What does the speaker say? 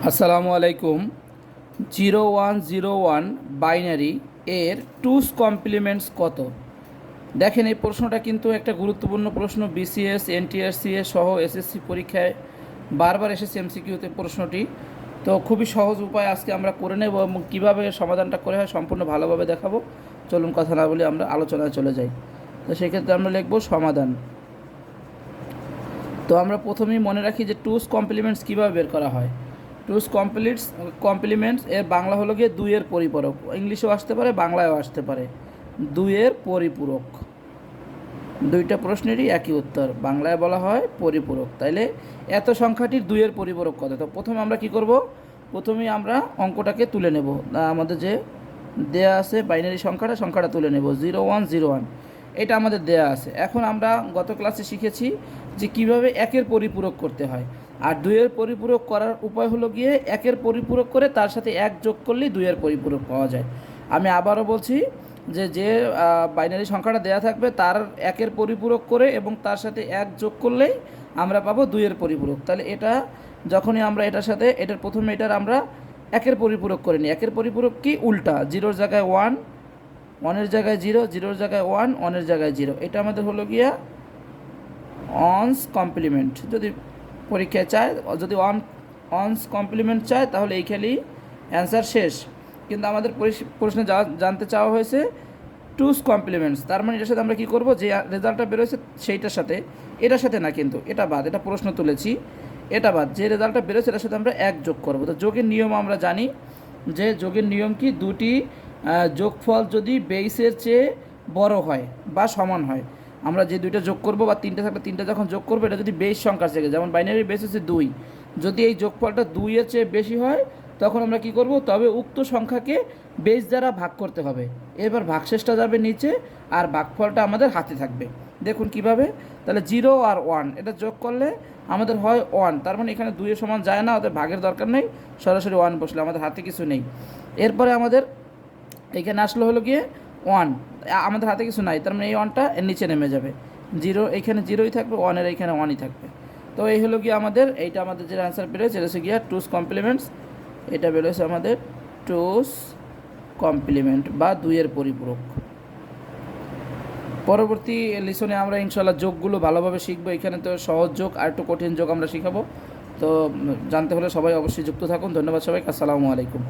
আসসালামু আলাইকুম। 0101 বাইনারি এর টুস কমপ্লিমেন্টস কত? দেখেন, এই প্রশ্নটা কিন্তু একটা গুরুত্বপূর্ণ প্রশ্ন। বিসিএস, এনটিআরসিএস সহ এসএসসি পরীক্ষায় বারবার এসেছে এমসিকিউতে প্রশ্নটি। তো খুবই সহজ উপায় আজকে আমরা করে নেব এবং কীভাবে সমাধানটা করে হয় সম্পূর্ণ ভালোভাবে দেখাবো। চলুন কথা না বলে আমরা আলোচনায় চলে যাই। তো সেক্ষেত্রে আমরা লিখব সমাধান। তো আমরা প্রথমেই মনে রাখি যে টুস কমপ্লিমেন্টস কীভাবে বের করা হয়। টুস কমপ্লিমেন্টস এর বাংলা হলো গিয়ে দুইয়ের পরিপূরক। ইংলিশেও আসতে পারে, বাংলায়ও আসতে পারে। দুইয়ের পরিপূরক, দুইটা প্রশ্নেরই একই উত্তর, বাংলায় বলা হয় পরিপূরক। তাইলে এত সংখ্যাটির দুইয়ের পরিপূরক কত? তো প্রথমে আমরা কি করব, প্রথমেই আমরা অঙ্কটাকে তুলে নেব। আমাদের যে দেয়া আছে বাইনারি সংখ্যাটা তুলে নেব। 0101 এটা আমাদের দেয়া আছে। এখন আমরা গত ক্লাসে শিখেছি যে কিভাবে একের পরিপূরক করতে হয়। আর দুইয়ের পরিপূরক করার উপায় হলো গিয়ে একের পরিপূরক করে তার সাথে এক যোগ করলেই দুইয়ের পরিপূরক পাওয়া যায়। আমি আবারও বলছি যে যে বাইনারি সংখ্যাটা দেয়া থাকবে তার একের পরিপূরক করে এবং তার সাথে এক যোগ করলেই আমরা পাবো দুইয়ের পরিপূরক। তাহলে এটা যখনই আমরা এটার সাথে এটার প্রথমে এটার আমরা একের পরিপূরক করে নিই। একের পরিপূরক কি? উল্টা, জিরোর জায়গায় ওয়ান, ওয়ানের জায়গায় জিরো, জিরোর জায়গায় ওয়ান, ওয়ানের জায়গায় জিরো। এটা আমাদের হলো গিয়া অনস কমপ্লিমেন্ট। যদি পরীক্ষায় চায়, যদি অনস কমপ্লিমেন্ট চায় তাহলে এইখানেই অ্যান্সার শেষ। কিন্তু আমাদের প্রশ্নে জানতে চাওয়া হয়েছে টুস কমপ্লিমেন্টস। তার মানে এটার সাথে আমরা কী করবো, যে রেজাল্টটা বেরোয়েছে সেইটার সাথে, এটার সাথে না কিন্তু, এটা বাদ, এটা প্রশ্ন তুলেছি, এটা বাদ, যে রেজাল্টটা বেরোচ্ছে এটার সাথে আমরা এক যোগ করবো। তো যোগের নিয়ম আমরা জানি যে যোগের নিয়ম কি, দুটি যোগফল যদি বেইসের চেয়ে বড় হয় বা সমান হয়, আমরা যে দুইটা যোগ করব বা তিনটে থাকলে তিনটা যখন যোগ করবো, এটা যদি বেস সংখ্যার থেকে, যেমন বাইনারি বেস হচ্ছে 2, যদি এই যোগফলটা 2-এর চেয়ে বেশি হয় তখন আমরা কি করব, তবে উক্ত সংখ্যাকে বেস দ্বারা ভাগ করতে হবে। এবার ভাগশেষটা যাবে নিচে আর ভাগফলটা আমাদের হাতে থাকবে। দেখুন কিভাবে, তাহলে 0 আর 1 এটা যোগ করলে আমাদের হয় 1, তার মানে এখানে 2-এর সমান যায় না, ওদের ভাগের দরকার নেই, সরাসরি 1 বসলে, আমাদের হাতে কিছু নেই। এরপরে আমাদের এখানে আসলে হলো গিয়ে 1, আমাদের হাতে কিছু নাই, তার মানে এই 1টা এর নিচে নেমে যাবে। 0 এখানে 0ই থাকবে, 1-এর এইখানে 1ই থাকবে। তো এই হলো গিয়ে আমাদের, এইটা আমাদের যে অ্যান্সার বেরোয় এটা হচ্ছে গিয়া টুস কমপ্লিমেন্টস। এটা বেরোচ্ছে আমাদের টুস কমপ্লিমেন্ট বা দুইয়ের পরিপূরক। পরবর্তী লিসনে আমরা ইনশাল্লাহ যোগগুলো ভালোভাবে শিখবো। এখানে তো সহজ যোগ আর একটু কঠিন যোগ আমরা শিখাবো। তো জানতে হলে সবাই অবশ্যই যুক্ত থাকুন। ধন্যবাদ সবাইকে। আসসালামু আলাইকুম।